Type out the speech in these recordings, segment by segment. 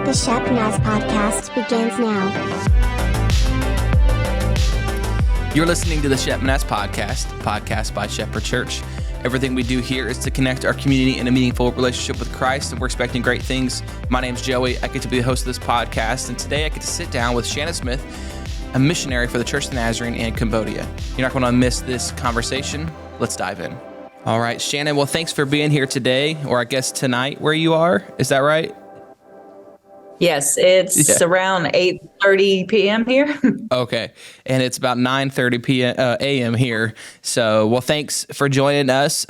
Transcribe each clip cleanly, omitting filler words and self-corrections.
The Shepnaz podcast begins now. You're listening to the Shepnaz podcast by Shepherd Church. Everything we do here is to connect our community in a meaningful relationship with Christ, and we're expecting great things. My name's Joey. I get to be the host of this podcast, and today I get to sit down with Shannon Smith, a missionary for the Church of the Nazarene in Cambodia. You're not going to miss this conversation. Let's dive in. All right, Shannon, well, thanks for being here today, or I guess tonight where you are. Is that right? Yes, it's around 8:30 p.m. here. Okay, and it's about 9:30 a.m. here. So, well, thanks for joining us.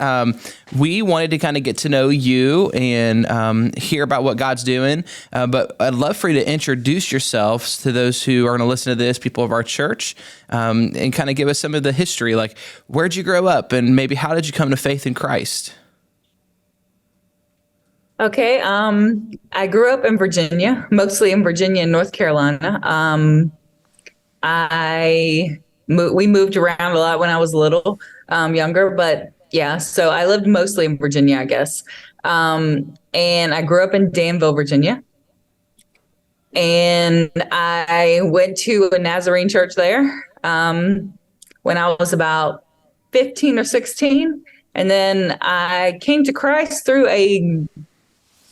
We wanted to kind of get to know you and hear about what God's doing, but I'd love for you to introduce yourselves to those who are going to listen to this, people of our church, and kind of give us some of the history, like where'd you grow up and maybe how did you come to faith in Christ? Okay, I grew up in Virginia, mostly in Virginia and North Carolina. We moved around a lot when I was little, younger, but yeah, so I lived mostly in Virginia, I guess. And I grew up in Danville, Virginia. And I went to a Nazarene church there when I was about 15 or 16. And then I came to Christ through a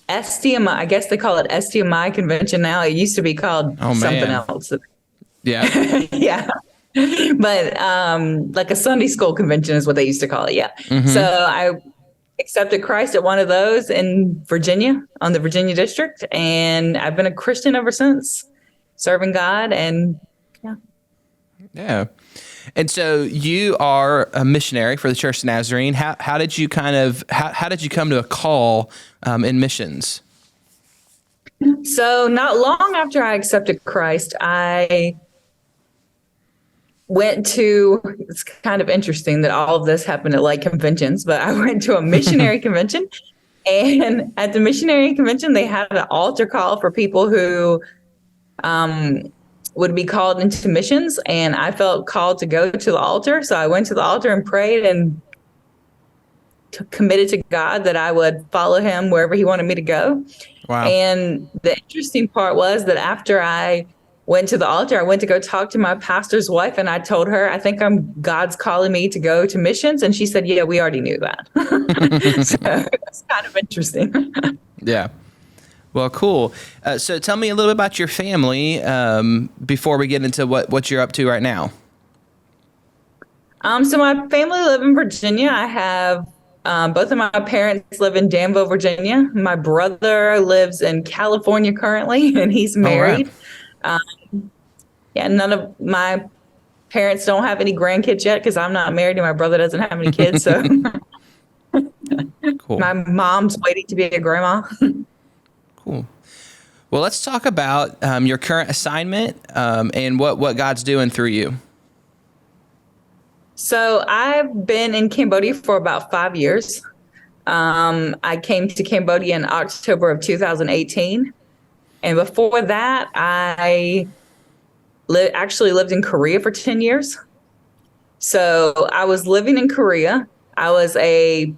STMI, I guess they call it STMI convention now. It used to be called something else. Yeah. Yeah. But like a Sunday school convention is what they used to call it. Yeah. Mm-hmm. So I accepted Christ at one of those in Virginia, on the Virginia district. And I've been a Christian ever since, serving God. And yeah. Yeah. And so you are a missionary for the Church of Nazarene. How did you how did you come to a call in missions? So not long after I accepted Christ, I went to, it's kind of interesting that all of this happened at like conventions, but I went to a missionary convention, and at the missionary convention, they had an altar call for people who would be called into missions, and I felt called to go to the altar. So I went to the altar and prayed and committed to God that I would follow him wherever he wanted me to go. Wow. And the interesting part was that after I went to the altar, I went to go talk to my pastor's wife, and I told her, I think God's calling me to go to missions. And she said, yeah, we already knew that. So it's kind of interesting. Yeah. Well, cool. So tell me a little bit about your family before we get into what you're up to right now. So my family live in Virginia. I have both of my parents live in Danville, Virginia. My brother lives in California currently, and he's married. Oh, wow. None of my parents don't have any grandkids yet because I'm not married and my brother doesn't have any kids. So cool. My mom's waiting to be a grandma. Cool. Well, let's talk about your current assignment and what God's doing through you. So I've been in Cambodia for about 5 years. I came to Cambodia in October of 2018. And before that, I actually lived in Korea for 10 years. So I was living in Korea. I was a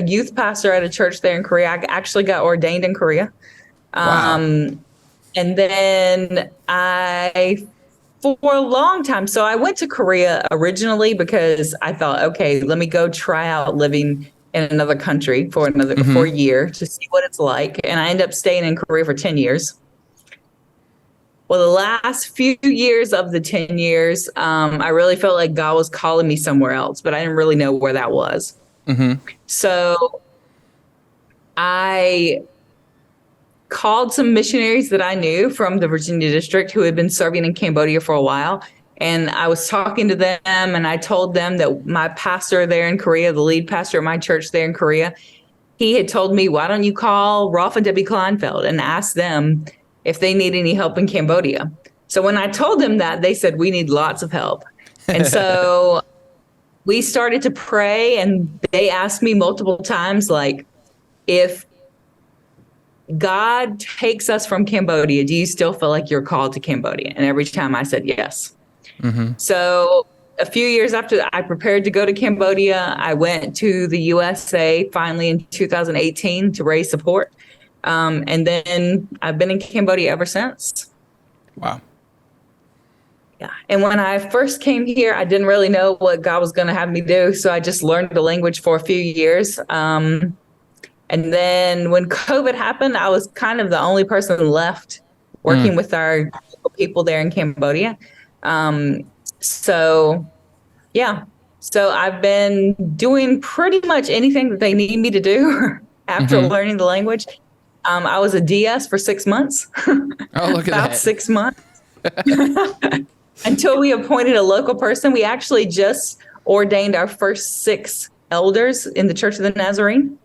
youth pastor at a church there in Korea. I actually got ordained in Korea. Wow. And then for a long time, so I went to Korea originally because I thought, okay, let me go try out living in another country for a year to see what it's like. And I ended up staying in Korea for 10 years. Well, the last few years of the 10 years, I really felt like God was calling me somewhere else, but I didn't really know where that was. Mm-hmm. So I called some missionaries that I knew from the Virginia district who had been serving in Cambodia for a while. And I was talking to them, and I told them that my pastor there in Korea, the lead pastor at my church there in Korea, he had told me, why don't you call Rolf and Debbie Kleinfeld and ask them if they need any help in Cambodia. So when I told them that, they said, we need lots of help. And so we started to pray, and they asked me multiple times, like, if God takes us from Cambodia, do you still feel like you're called to Cambodia? And every time I said yes. Mm-hmm. So a few years after I prepared to go to Cambodia, I went to the USA finally in 2018 to raise support. And then I've been in Cambodia ever since. Wow. Yeah. And when I first came here, I didn't really know what God was going to have me do. So I just learned the language for a few years. And then when COVID happened, I was kind of the only person left working with our people there in Cambodia. So, yeah. So I've been doing pretty much anything that they need me to do after learning the language. I was a DS for 6 months. Oh, look at about that. 6 months. Until we appointed a local person. We actually just ordained our first 6 elders in the Church of the Nazarene.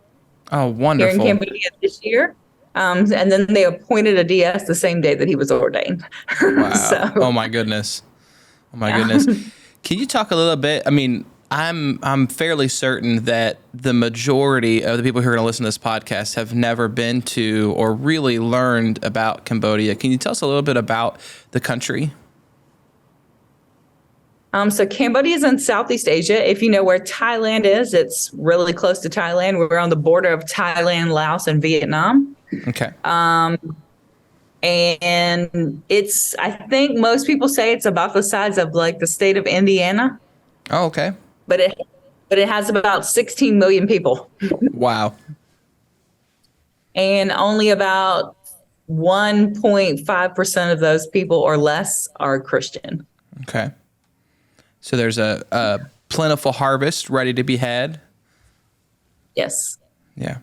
Oh, wonderful. Here in Cambodia this year. And then they appointed a DS the same day that he was ordained. Wow. So, Oh my goodness. Oh my goodness. Can you talk a little bit? I mean, I'm fairly certain that the majority of the people who are going to listen to this podcast have never been to or really learned about Cambodia. Can you tell us a little bit about the country? So Cambodia is in Southeast Asia. If you know where Thailand is, it's really close to Thailand. We're on the border of Thailand, Laos, and Vietnam. Okay. And it's, I think most people say it's about the size of like the state of Indiana. Oh, okay. But it has about 16 million people. Wow. And only about 1.5% of those people or less are Christian. Okay. So there's a plentiful harvest ready to be had. Yes. Yeah.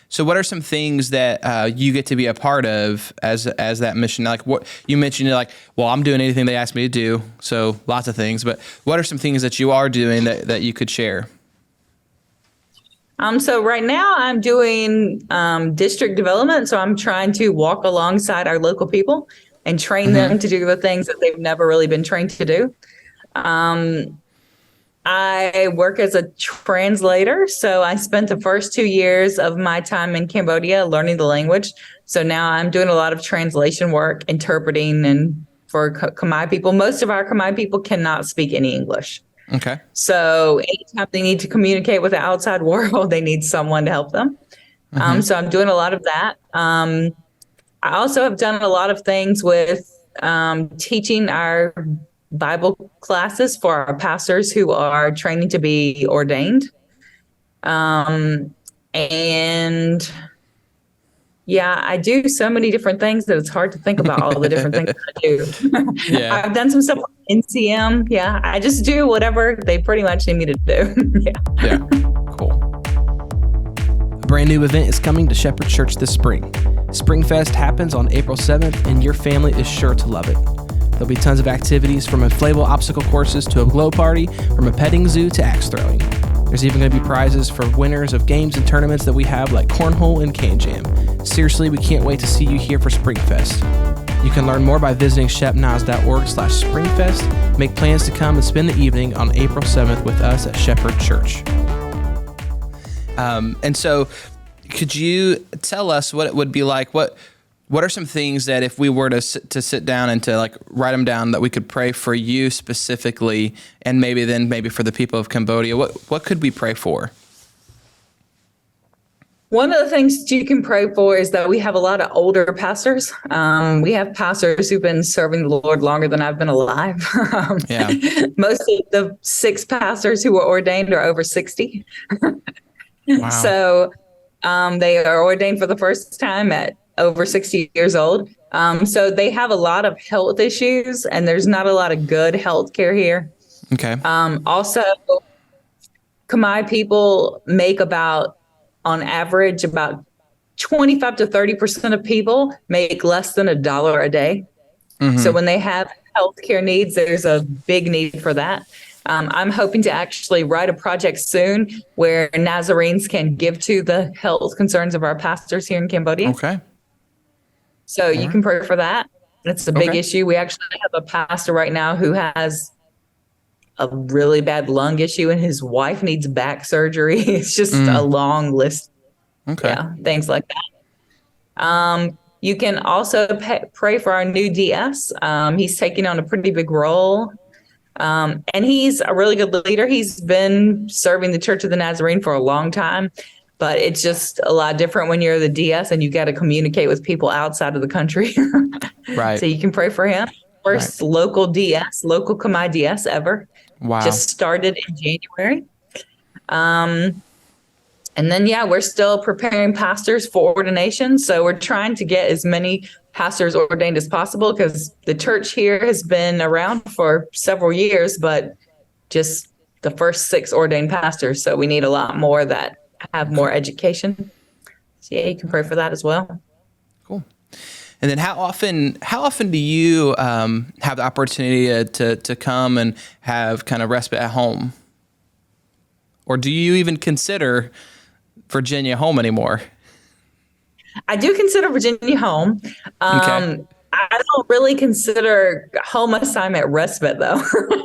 So what are some things that you get to be a part of as that mission? Like what you mentioned, you're like, well, I'm doing anything they ask me to do. So lots of things, but what are some things that you are doing that you could share? So right now I'm doing district development. So I'm trying to walk alongside our local people and train them to do the things that they've never really been trained to do. I work as a translator. So I spent the first 2 years of my time in Cambodia learning the language. So now I'm doing a lot of translation work, interpreting, and for Khmer people. Most of our Khmer people cannot speak any English. Okay. So anytime they need to communicate with the outside world, they need someone to help them. So I'm doing a lot of that. I also have done a lot of things with teaching our Bible classes for our pastors who are training to be ordained. And yeah, I do so many different things that it's hard to think about all the different things that I do. Yeah. I've done some stuff on NCM. Yeah, I just do whatever they pretty much need me to do. Yeah. Yeah. Cool. A brand new event is coming to Shepherd Church this spring. Springfest happens on April 7th, and your family is sure to love it. There'll be tons of activities, from inflatable obstacle courses to a glow party, from a petting zoo to axe throwing. There's even going to be prizes for winners of games and tournaments that we have, like cornhole and can jam. Seriously, we can't wait to see you here for Springfest. You can learn more by visiting shepnaz.org/springfest. Make plans to come and spend the evening on April 7th with us at Shepherd Church. And so could you tell us what it would be like? What are some things that if we were to sit down and to like write them down that we could pray for you specifically, and maybe for the people of Cambodia, what could we pray for? One of the things you can pray for is that we have a lot of older pastors. We have pastors who've been serving the Lord longer than I've been alive. Yeah. Most of the 6 pastors who were ordained are over 60. Wow. So they are ordained for the first time at over 60 years old. So they have a lot of health issues, and there's not a lot of good health care here. Okay. Also, Khmer people make on average, about 25 to 30% of people make less than $1 a day. So when they have health care needs, there's a big need for that. I'm hoping to actually write a project soon where Nazarenes can give to the health concerns of our pastors here in Cambodia. Okay. So you can pray for that. It's a big issue. We actually have a pastor right now who has a really bad lung issue, and his wife needs back surgery. It's just a long list. Okay. Yeah, things like that. You can also pray for our new DS. He's taking on a pretty big role. And he's a really good leader. He's been serving the Church of the Nazarene for a long time. but it's just a lot different when you're the DS and you got to communicate with people outside of the country. Right. So you can pray for him. First local DS, local Khmer DS ever. Wow. Just started in January. And then, we're still preparing pastors for ordination. So we're trying to get as many pastors ordained as possible because the church here has been around for several years, but just the first 6 ordained pastors. So we need a lot more that have more education. So you can pray for that as well. Cool. And then how often do you have the opportunity to come and have kind of respite at home? Or do you even consider Virginia home anymore? I do consider Virginia home. Okay. I don't really consider home assignment respite, though.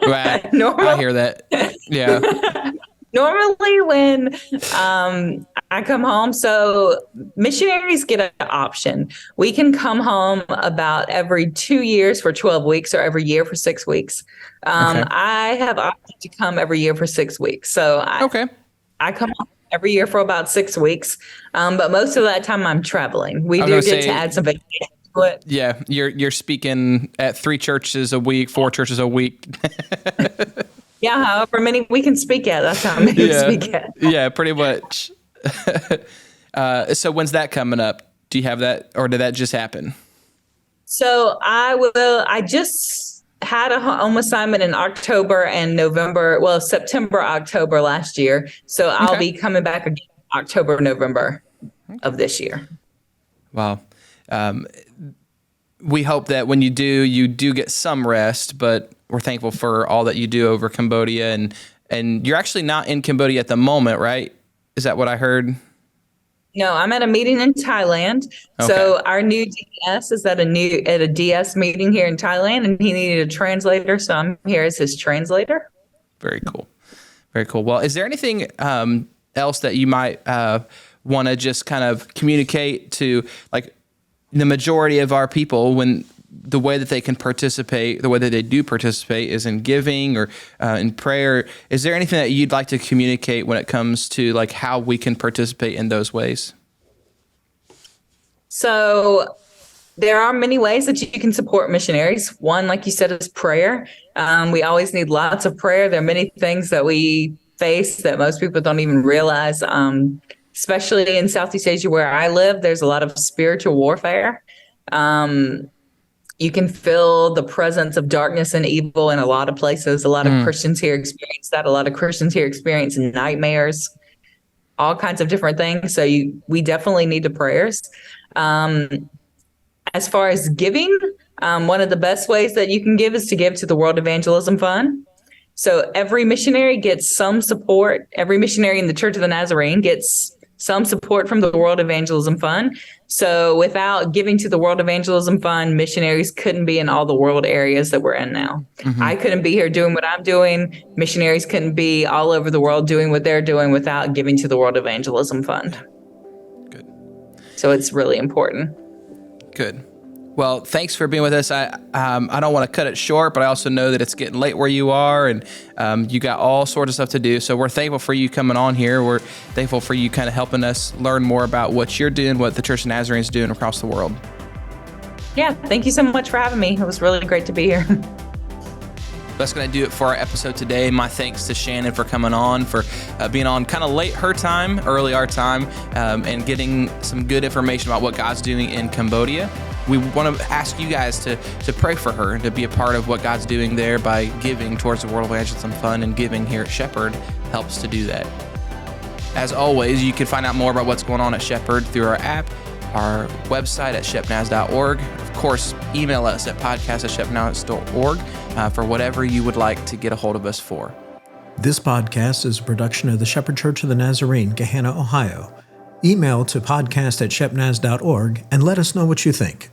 Right. I hear that. Yeah. Normally when I come home, so missionaries get an option. We can come home about every 2 years for 12 weeks or every year for 6 weeks. I have opted to come every year for 6 weeks. So I come home every year for about 6 weeks. But most of that time I'm traveling. We do get to add some vacation to it. Yeah, you're speaking at 3 churches a week, 4 churches a week. Yeah, however many we can speak at. That's how many we speak at. Yeah, pretty much. So when's that coming up? Do you have that, or did that just happen? So I just had a home assignment in October and November. Well, September, October last year. So I'll be coming back again October, November of this year. Wow. We hope that when you do get some rest, but we're thankful for all that you do over Cambodia. And you're actually not in Cambodia at the moment, right? Is that what I heard? No, I'm at a meeting in Thailand. Okay. So our new DS is at a DS meeting here in Thailand, and he needed a translator. So I'm here as his translator. Very cool. Very cool. Well, is there anything else that you might want to just kind of communicate to, like, the majority of our people, when the way that they can participate, the way that they do participate is in giving or in prayer? Is there anything that you'd like to communicate when it comes to like how we can participate in those ways? So there are many ways that you can support missionaries. One, like you said, is prayer. We always need lots of prayer. There are many things that we face that most people don't even realize. Especially in Southeast Asia where I live, there's a lot of spiritual warfare. You can feel the presence of darkness and evil in a lot of places. A lot of Christians here experience that. A lot of Christians here experience nightmares, all kinds of different things. So we definitely need the prayers. As far as giving, one of the best ways that you can give is to give to the World Evangelism Fund. So every missionary gets some support. Every missionary in the Church of the Nazarene gets some support from the World Evangelism Fund. So without giving to the World Evangelism Fund, missionaries couldn't be in all the world areas that we're in now. Mm-hmm. I couldn't be here doing what I'm doing. Missionaries couldn't be all over the world doing what they're doing without giving to the World Evangelism Fund. Good. So it's really important. Good. Well, thanks for being with us. I don't want to cut it short, but I also know that it's getting late where you are, and you got all sorts of stuff to do. So we're thankful for you coming on here. We're thankful for you kind of helping us learn more about what you're doing, what the Church of Nazarene is doing across the world. Yeah, thank you so much for having me. It was really great to be here. That's going to do it for our episode today. My thanks to Shannon for coming on, for being on kind of late her time, early our time, and getting some good information about what God's doing in Cambodia. We want to ask you guys to pray for her and to be a part of what God's doing there by giving towards the World Evangelism Fund, and giving here at Shepherd helps to do that. As always, you can find out more about what's going on at Shepherd through our app, our website at shepnaz.org. Of course, email us at podcast@shepnaz.org for whatever you would like to get a hold of us for. This podcast is a production of the Shepherd Church of the Nazarene, Gahanna, Ohio. Email to podcast@shepnaz.org and let us know what you think.